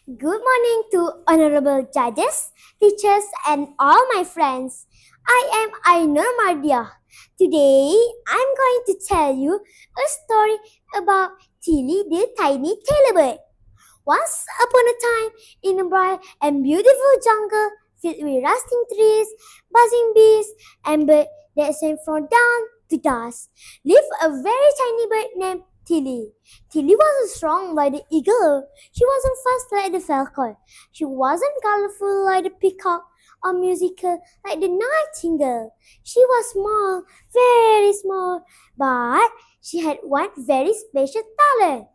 Good morning to honorable judges, teachers, and all my friends. I am Ainur Mardia. Today, I'm going to tell you a story about Tilly the tiny tailor bird. Once upon a time, in a bright and beautiful jungle filled with rustling trees, buzzing bees, and birds that sang from dawn to dusk, lived a very tiny bird named Tilly. Tilly wasn't strong like the eagle. She wasn't fast like the falcon. She wasn't colorful like the peacock or musical like the nightingale. She was small, very small, but she had one very special talent.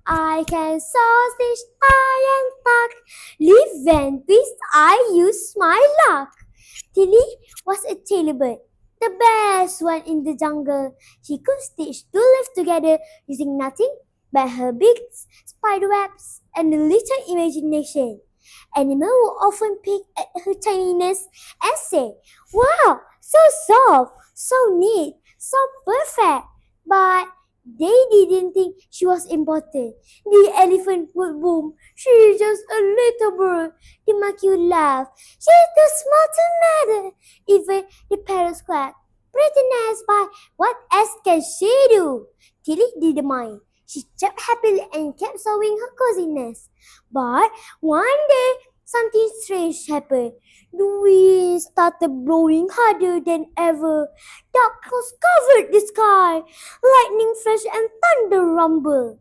I can saw, stitch, tie, and tuck, live and twist. I use my luck. Tilly was a tailor bird, the best one in the jungle. She could stitch two leaves together using nothing but her big spider webs and a little imagination. Animals would often pick at her tininess and say, "Wow, so soft, so neat, so perfect." But they didn't think she was important. The elephant would boom, "She's just a little bird." The monkey would laugh, "She's too small to matter." Even the parrot squawked, "Prettiness, but what else can she do?" Tilly didn't mind. She chirped happily and kept sewing her cozy nest. But one day, something strange happened. The wind started blowing harder than ever. Dark clouds covered the sky. Lightning flashed and thunder rumbled.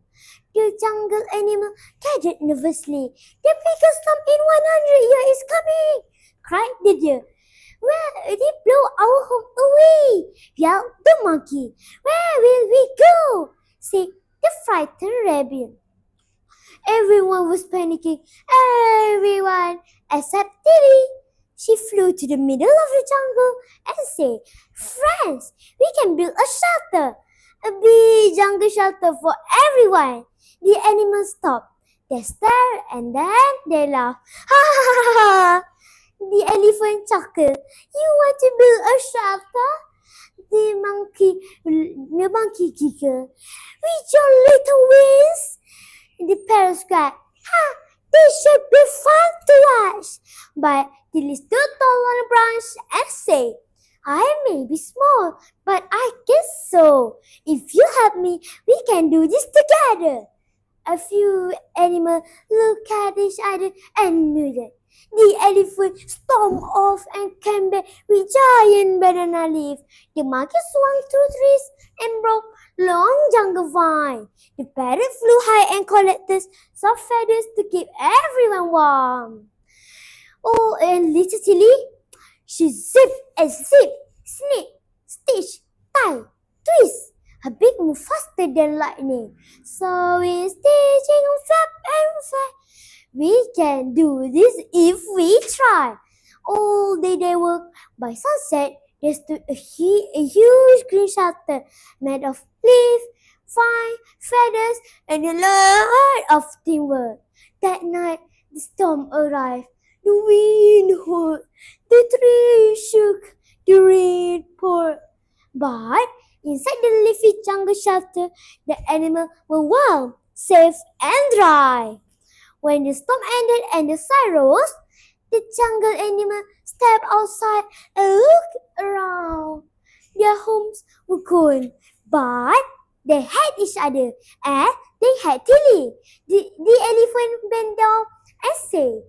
The jungle animal gathered nervously. "The biggest storm in 100 years is coming!" cried the deer. "Where will it blow our home away?" yelled the monkey. "Where will we go?" said the frightened rabbit. Everyone was panicking. Everyone except Tilly. She flew to the middle of the jungle and said, "Friends, we can build a shelter. A big jungle shelter for everyone." The animals stopped. They stared and then they laughed. "Ha ha ha ha!" The elephant chuckled. "You want to build a shelter?" The monkey giggled. "With your little wings?" The parrot squawked, "Ha! This should be fun to watch." But Tilly stood tall on a branch and said, "I may be small, but I guess so. If you help me, we can do this together." A few animals looked at each other and nodded. The elephant stormed off and came back with giant banana leaf. The monkey swung through trees and broke long jungle vine. The parrot flew high and collected soft feathers to keep everyone warm. Oh, and little Tilly, she zipped and zipped, snip, stitch, tie, twist. Her beak moved faster than lightning. So we stitching, flap and flap. We can do this if we try. All day they worked. By sunset, there stood a huge green shelter made of leaf, fine feathers, and a lot of teamwork. That night, the storm arrived. The wind howled, the trees shook, the rain poured. But inside the leafy jungle shelter, the animals were warm, safe, and dry. When the storm ended and the sun rose, the jungle animal stepped outside and looked around. Their homes were gone, but they had each other and they had Tilly. The elephant bent down and said,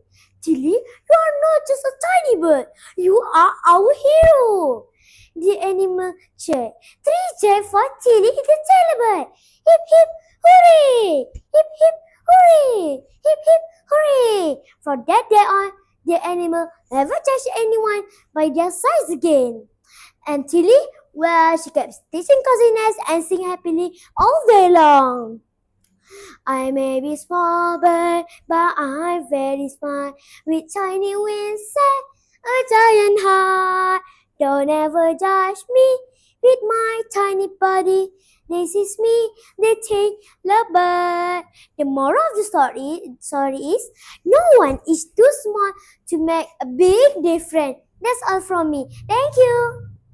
"Tilly, you are not just a tiny bird. You are our hero." The animal cheered. "Three cheers for Tilly the tailor bird. Hip hip hooray! Hip hip hooray! Hip hip hooray!" From that day on, the animal never judged anyone by their size again. And Tilly, well, she kept stitching cozy nests and singing happily all day long. "I may be small bird, but I'm very smart. With tiny wings and a giant heart. Don't ever judge me with my tiny body. This is me, the tailor bird." The moral of the story is no one is too small to make a big difference. That's all from me. Thank you.